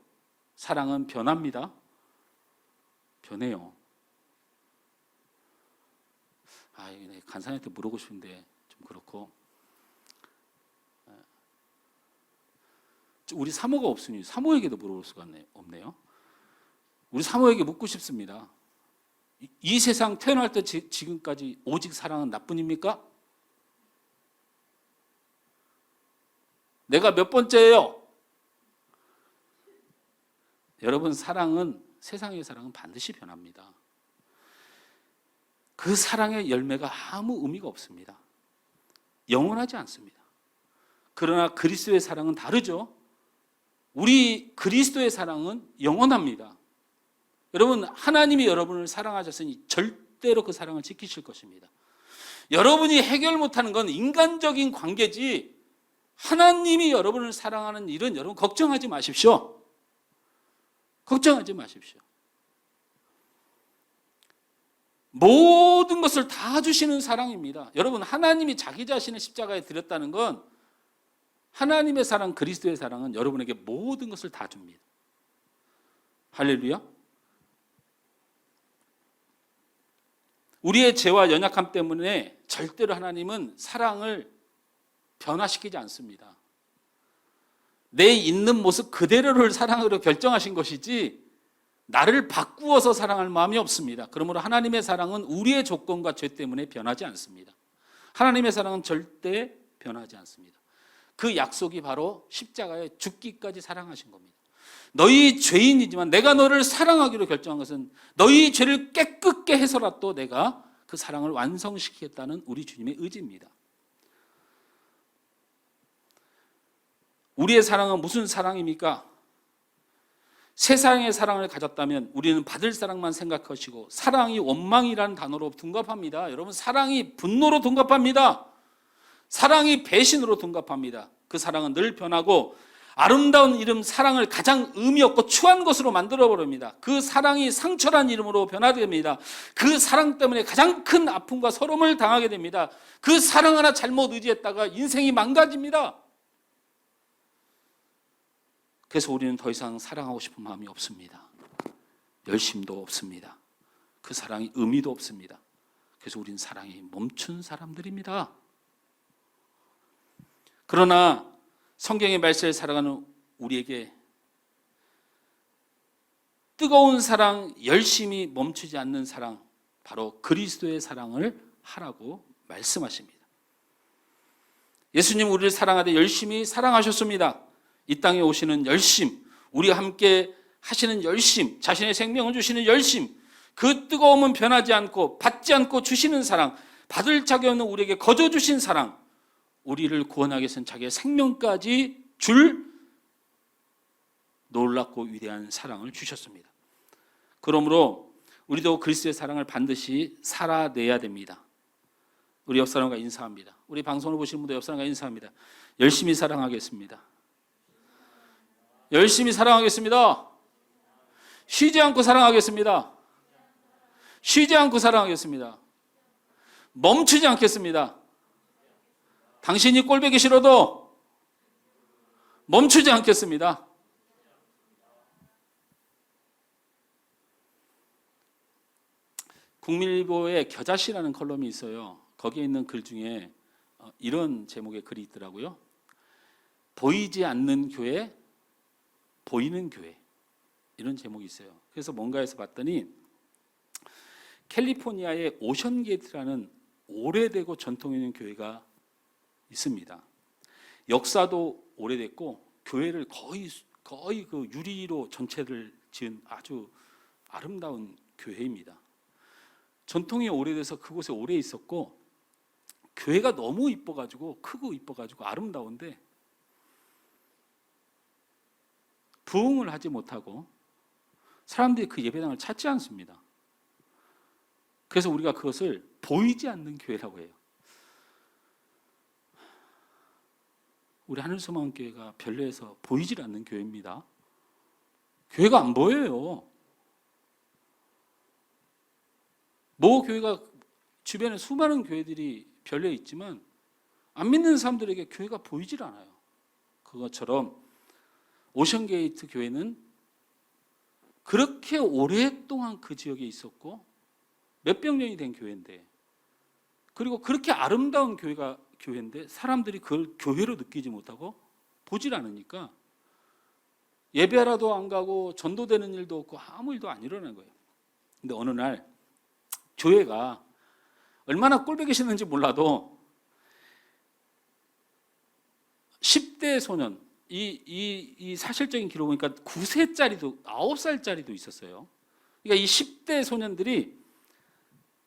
사랑은 변합니다. 변해요. 간사님한테 물어보고 싶은데 좀 그렇고, 우리 사모가 없으니 사모에게도 물어볼 수가 없네요. 우리 사모에게 묻고 싶습니다. 이 세상 태어날 때 지금까지 오직 사랑은 나뿐입니까? 내가 몇 번째예요? 여러분, 세상의 사랑은 반드시 변합니다. 그 사랑의 열매가 아무 의미가 없습니다. 영원하지 않습니다. 그러나 그리스도의 사랑은 다르죠. 우리 그리스도의 사랑은 영원합니다. 여러분, 하나님이 여러분을 사랑하셨으니 절대로 그 사랑을 지키실 것입니다. 여러분이 해결 못하는 건 인간적인 관계지 하나님이 여러분을 사랑하는 일은 여러분 걱정하지 마십시오. 걱정하지 마십시오. 모든 것을 다 주시는 사랑입니다. 여러분, 하나님이 자기 자신을 십자가에 드렸다는 건, 하나님의 사랑, 그리스도의 사랑은 여러분에게 모든 것을 다 줍니다. 할렐루야. 우리의 죄와 연약함 때문에 절대로 하나님은 사랑을 변화시키지 않습니다. 내 있는 모습 그대로를 사랑으로 결정하신 것이지 나를 바꾸어서 사랑할 마음이 없습니다. 그러므로 하나님의 사랑은 우리의 조건과 죄 때문에 변하지 않습니다. 하나님의 사랑은 절대 변하지 않습니다. 그 약속이 바로 십자가에 죽기까지 사랑하신 겁니다. 너희 죄인이지만 내가 너를 사랑하기로 결정한 것은 너희 죄를 깨끗게 해서라도 내가 그 사랑을 완성시키겠다는 우리 주님의 의지입니다. 우리의 사랑은 무슨 사랑입니까? 세상의 사랑을 가졌다면 우리는 받을 사랑만 생각하시고, 사랑이 원망이라는 단어로 둔갑합니다. 여러분, 사랑이 분노로 둔갑합니다. 사랑이 배신으로 둔갑합니다. 그 사랑은 늘 변하고 아름다운 이름 사랑을 가장 의미 없고 추한 것으로 만들어버립니다. 그 사랑이 상처란 이름으로 변화됩니다. 그 사랑 때문에 가장 큰 아픔과 서러움을 당하게 됩니다. 그 사랑 하나 잘못 의지했다가 인생이 망가집니다. 그래서 우리는 더 이상 사랑하고 싶은 마음이 없습니다. 열심도 없습니다. 그 사랑이 의미도 없습니다. 그래서 우리는 사랑이 멈춘 사람들입니다. 그러나 성경의 말씀을 살아가는 우리에게 뜨거운 사랑, 열심히 멈추지 않는 사랑, 바로 그리스도의 사랑을 하라고 말씀하십니다. 예수님 우리를 사랑하되 열심히 사랑하셨습니다. 이 땅에 오시는 열심, 우리와 함께 하시는 열심, 자신의 생명을 주시는 열심, 그 뜨거움은 변하지 않고 받지 않고 주시는 사랑, 받을 자격 없는 우리에게 거저 주신 사랑, 우리를 구원하기 위해서는 자기의 생명까지 줄 놀랍고 위대한 사랑을 주셨습니다. 그러므로 우리도 그리스도의 사랑을 반드시 살아내야 됩니다. 우리 옆 사람과 인사합니다. 우리 방송을 보시는 분들 옆 사람과 인사합니다. 열심히 사랑하겠습니다. 열심히 사랑하겠습니다. 쉬지 않고 사랑하겠습니다. 쉬지 않고 사랑하겠습니다. 멈추지 않겠습니다. 당신이 꼴보기 싫어도 멈추지 않겠습니다. 국민일보에 겨자씨라는 컬럼이 있어요. 거기에 있는 글 중에 이런 제목의 글이 있더라고요. 보이지 않는 교회, 보이는 교회, 이런 제목이 있어요. 그래서 뭔가에서 봤더니 캘리포니아의 오션게이트라는 오래되고 전통 있는 교회가 있습니다. 역사도 오래됐고 교회를 거의 그 유리로 전체를 지은 아주 아름다운 교회입니다. 전통이 오래돼서 그곳에 오래 있었고, 교회가 너무 이뻐가지고, 크고 이뻐가지고 아름다운데 부흥을 하지 못하고 사람들이 그 예배당을 찾지 않습니다. 그래서 우리가 그것을 보이지 않는 교회라고 해요. 우리 하늘소망교회가 별내에서 보이질 않는 교회입니다. 교회가 안 보여요. 모 교회가 주변에 수많은 교회들이 별내에 있지만 안 믿는 사람들에게 교회가 보이질 않아요. 그것처럼 오션게이트 교회는 그렇게 오랫동안 그 지역에 있었고 몇백 년이 된 교회인데, 그리고 그렇게 아름다운 교회인데 사람들이 그걸 교회로 느끼지 못하고 보질 않으니까 예배하러도 안 가고 전도되는 일도 없고 아무 일도 안 일어나는 거예요. 근데 어느 날 교회가 얼마나 꼴보기 싫은지 몰라도 10대 소년, 이 사실적인 기록 보니까 9세짜리도 9살짜리도 있었어요. 그러니까 이 10대 소년들이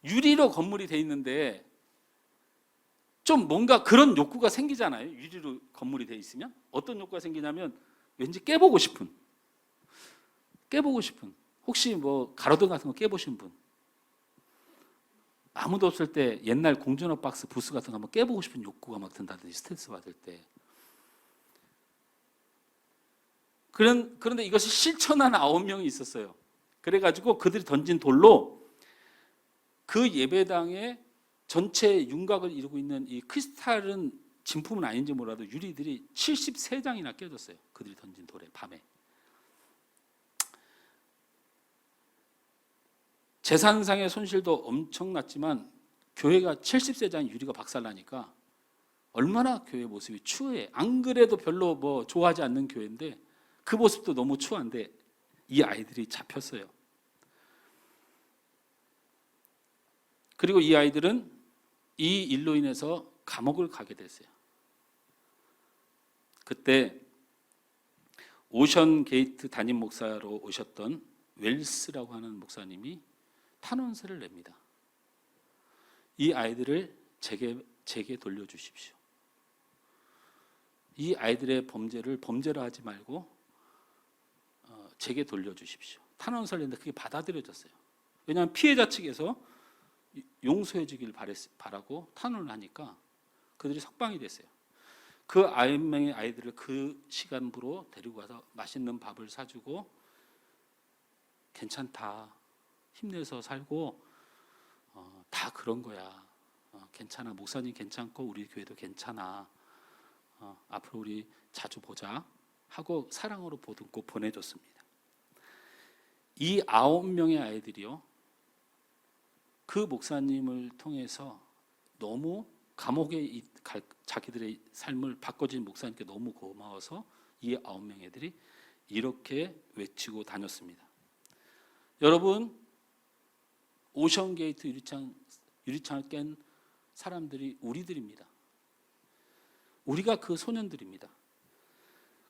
유리로 건물이 돼 있는데 좀 뭔가 그런 욕구가 생기잖아요. 유리로 건물이 돼 있으면 어떤 욕구가 생기냐면 왠지 깨보고 싶은, 혹시 뭐 가로등 같은 거 깨보신 분, 아무도 없을 때 옛날 공준호 박스 부스 같은 거 한번 깨보고 싶은 욕구가 막 든다든지, 스트레스 받을 때. 그런데 이것을 실천한 9명이 있었어요. 그래가지고 그들이 던진 돌로 그 예배당의 전체 윤곽을 이루고 있는 이 크리스탈은 진품은 아닌지 몰라도 유리들이 73장이나 깨졌어요. 그들이 던진 돌에 밤에. 재산상의 손실도 엄청났지만 교회가 73장 유리가 박살나니까 얼마나 교회 모습이 추해. 안 그래도 별로 뭐 좋아하지 않는 교회인데 그 모습도 너무 추한데 이 아이들이 잡혔어요. 그리고 이 아이들은 이 일로 인해서 감옥을 가게 됐어요. 그때 오션 게이트 담임 목사로 오셨던 웰스라고 하는 목사님이 탄원서를 냅니다. 이 아이들을 제게 돌려주십시오. 이 아이들의 범죄를 범죄로 하지 말고 제게 돌려주십시오. 탄원서를 냈는데 그게 받아들여졌어요. 왜냐하면 피해자 측에서 용서해 주길 바라고 탄원을 하니까 그들이 석방이 됐어요. 그 9명의 아이들을 그 시간부로 데리고 가서 맛있는 밥을 사주고 괜찮다, 힘내서 살고 다 그런 거야, 괜찮아, 목사님 괜찮고 우리 교회도 괜찮아, 앞으로 우리 자주 보자 하고 사랑으로 보듬고 보내줬습니다. 이 9명의 아이들이요, 그 목사님을 통해서 너무 감옥에 자기들의 삶을 바꿔준 목사님께 너무 고마워서 이 9명의 애들이 이렇게 외치고 다녔습니다. 여러분, 오션게이트 유리창을 깬 사람들이 우리들입니다. 우리가 그 소년들입니다.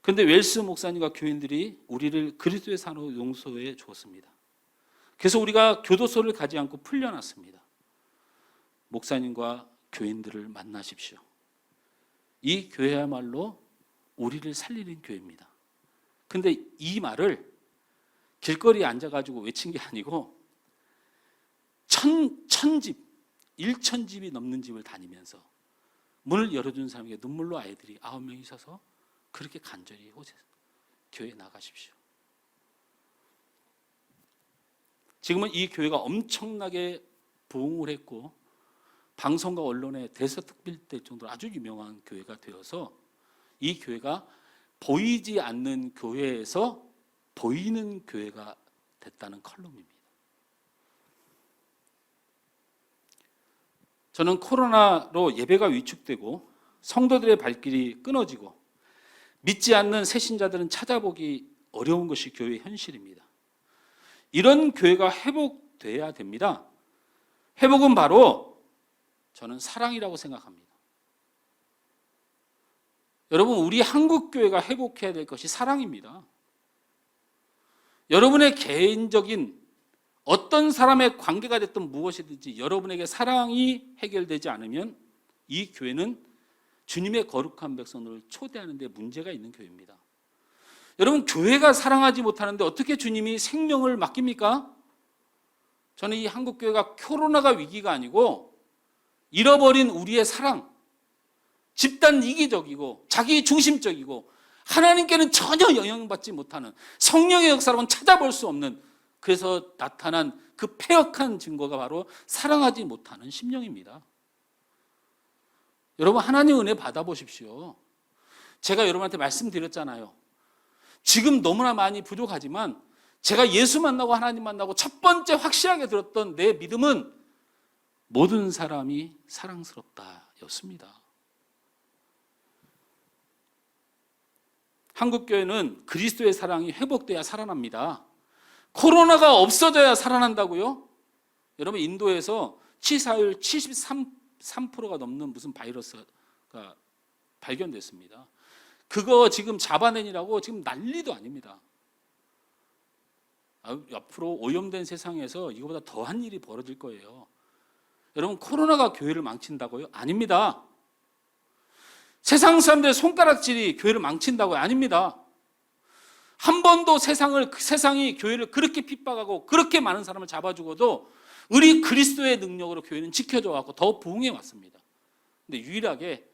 그런데 웰스 목사님과 교인들이 우리를 그리스도의 산으로 용서해 주었습니다. 그래서 우리가 교도소를 가지 않고 풀려났습니다. 목사님과 교인들을 만나십시오. 이 교회야말로 우리를 살리는 교회입니다. 근데 이 말을 길거리에 앉아가지고 외친 게 아니고 천집, 1000집이 넘는 집을 다니면서 문을 열어준 사람에게 눈물로 아이들이 9명이 있어서 그렇게 간절히 오세요. 교회에 나가십시오. 지금은 이 교회가 엄청나게 부흥을 했고 방송과 언론에 대서특필될 정도로 아주 유명한 교회가 되어서 이 교회가 보이지 않는 교회에서 보이는 교회가 됐다는 컬럼입니다. 저는 코로나로 예배가 위축되고 성도들의 발길이 끊어지고 믿지 않는 새신자들은 찾아보기 어려운 것이 교회의 현실입니다. 이런 교회가 회복돼야 됩니다. 회복은 바로 저는 사랑이라고 생각합니다. 여러분, 우리 한국 교회가 회복해야 될 것이 사랑입니다. 여러분의 개인적인 어떤 사람의 관계가 됐든 무엇이든지 여러분에게 사랑이 해결되지 않으면 이 교회는 주님의 거룩한 백성들을 초대하는 데 문제가 있는 교회입니다. 여러분, 교회가 사랑하지 못하는데 어떻게 주님이 생명을 맡깁니까? 저는 이 한국교회가 코로나가 위기가 아니고 잃어버린 우리의 사랑, 집단 이기적이고 자기 중심적이고 하나님께는 전혀 영향받지 못하는 성령의 역사로는 찾아볼 수 없는, 그래서 나타난 그 패역한 증거가 바로 사랑하지 못하는 심령입니다. 여러분, 하나님의 은혜 받아보십시오. 제가 여러분한테 말씀드렸잖아요. 지금 너무나 많이 부족하지만 제가 예수 만나고 하나님 만나고 첫 번째 확실하게 들었던 내 믿음은 모든 사람이 사랑스럽다였습니다. 한국교회는 그리스도의 사랑이 회복돼야 살아납니다. 코로나가 없어져야 살아난다고요? 여러분, 인도에서 치사율 73%가 넘는 무슨 바이러스가 발견됐습니다. 그거 지금 잡아내니라고 지금 난리도 아닙니다. 앞으로 오염된 세상에서 이거보다 더한 일이 벌어질 거예요. 여러분, 코로나가 교회를 망친다고요? 아닙니다. 세상 사람들의 손가락질이 교회를 망친다고요? 아닙니다. 한 번도 세상이 교회를 그렇게 핍박하고 그렇게 많은 사람을 잡아주고도 우리 그리스도의 능력으로 교회는 지켜져 왔고 더 부흥해 왔습니다. 근데 유일하게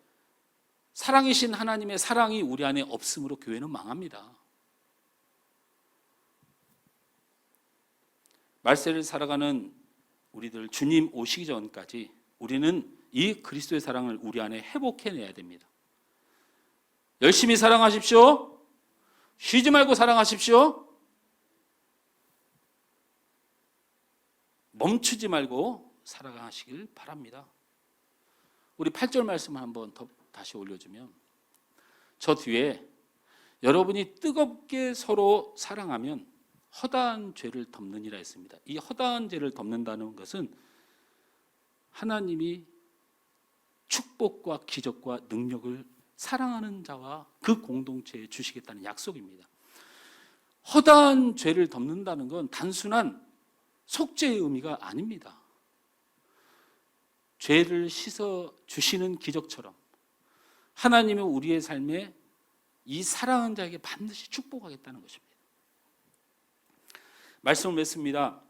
사랑이신 하나님의 사랑이 우리 안에 없으므로 교회는 망합니다. 말세를 살아가는 우리들, 주님 오시기 전까지 우리는 이 그리스도의 사랑을 우리 안에 회복해내야 됩니다. 열심히 사랑하십시오. 쉬지 말고 사랑하십시오. 멈추지 말고 살아가시길 바랍니다. 우리 8절 말씀을 한번 다시 올려주면, 저 뒤에 여러분이 뜨겁게 서로 사랑하면 허다한 죄를 덮느니라 했습니다. 이 허다한 죄를 덮는다는 것은 하나님이 축복과 기적과 능력을 사랑하는 자와 그 공동체에 주시겠다는 약속입니다. 허다한 죄를 덮는다는 건 단순한 속죄의 의미가 아닙니다. 죄를 씻어 주시는 기적처럼 하나님은 우리의 삶에 이 사랑하는 자에게 반드시 축복하겠다는 것입니다. 말씀을 맺습니다.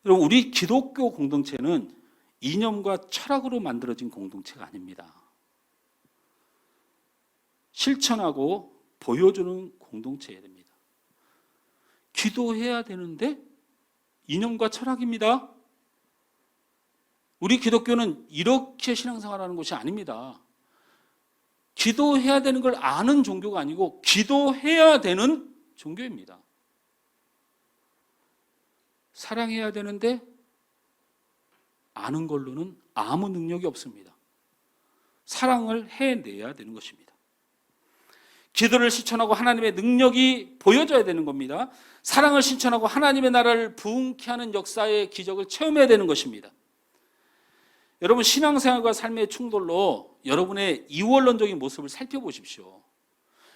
여러분, 우리 기독교 공동체는 이념과 철학으로 만들어진 공동체가 아닙니다. 실천하고 보여주는 공동체여야 됩니다. 기도해야 되는데 이념과 철학입니다. 우리 기독교는 이렇게 신앙생활하는 것이 아닙니다. 기도해야 되는 걸 아는 종교가 아니고 기도해야 되는 종교입니다. 사랑해야 되는데 아는 걸로는 아무 능력이 없습니다. 사랑을 해내야 되는 것입니다. 기도를 실천하고 하나님의 능력이 보여져야 되는 겁니다. 사랑을 실천하고 하나님의 나라를 부흥케 하는 역사의 기적을 체험해야 되는 것입니다. 여러분, 신앙생활과 삶의 충돌로 여러분의 이원론적인 모습을 살펴보십시오.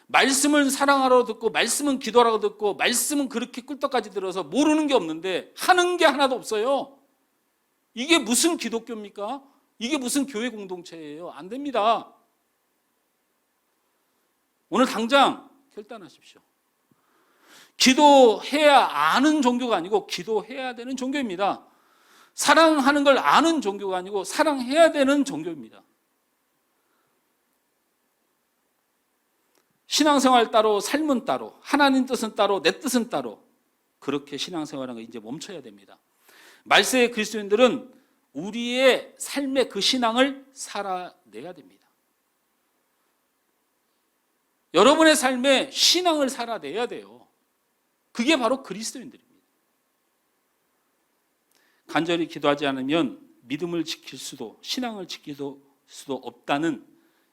말씀을 사랑하라고 듣고 말씀은 기도하라고 듣고 말씀은 그렇게 꿀떡까지 들어서 모르는 게 없는데 하는 게 하나도 없어요. 이게 무슨 기독교입니까? 이게 무슨 교회 공동체예요? 안 됩니다. 오늘 당장 결단하십시오. 기도해야 아는 종교가 아니고 기도해야 되는 종교입니다. 사랑하는 걸 아는 종교가 아니고 사랑해야 되는 종교입니다. 신앙생활 따로, 삶은 따로, 하나님 뜻은 따로, 내 뜻은 따로, 그렇게 신앙생활하는 거 이제 멈춰야 됩니다. 말세의 그리스도인들은 우리의 삶의 그 신앙을 살아내야 됩니다. 여러분의 삶에 신앙을 살아내야 돼요. 그게 바로 그리스도인들입니다. 간절히 기도하지 않으면 믿음을 지킬 수도 신앙을 지킬 수도 없다는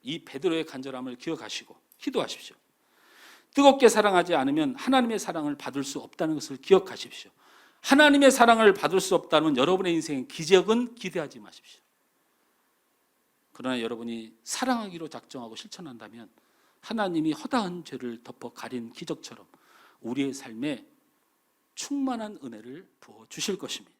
이 베드로의 간절함을 기억하시고 기도하십시오. 뜨겁게 사랑하지 않으면 하나님의 사랑을 받을 수 없다는 것을 기억하십시오. 하나님의 사랑을 받을 수 없다면 여러분의 인생의 기적은 기대하지 마십시오. 그러나 여러분이 사랑하기로 작정하고 실천한다면 하나님이 허다한 죄를 덮어 가린 기적처럼 우리의 삶에 충만한 은혜를 부어 주실 것입니다.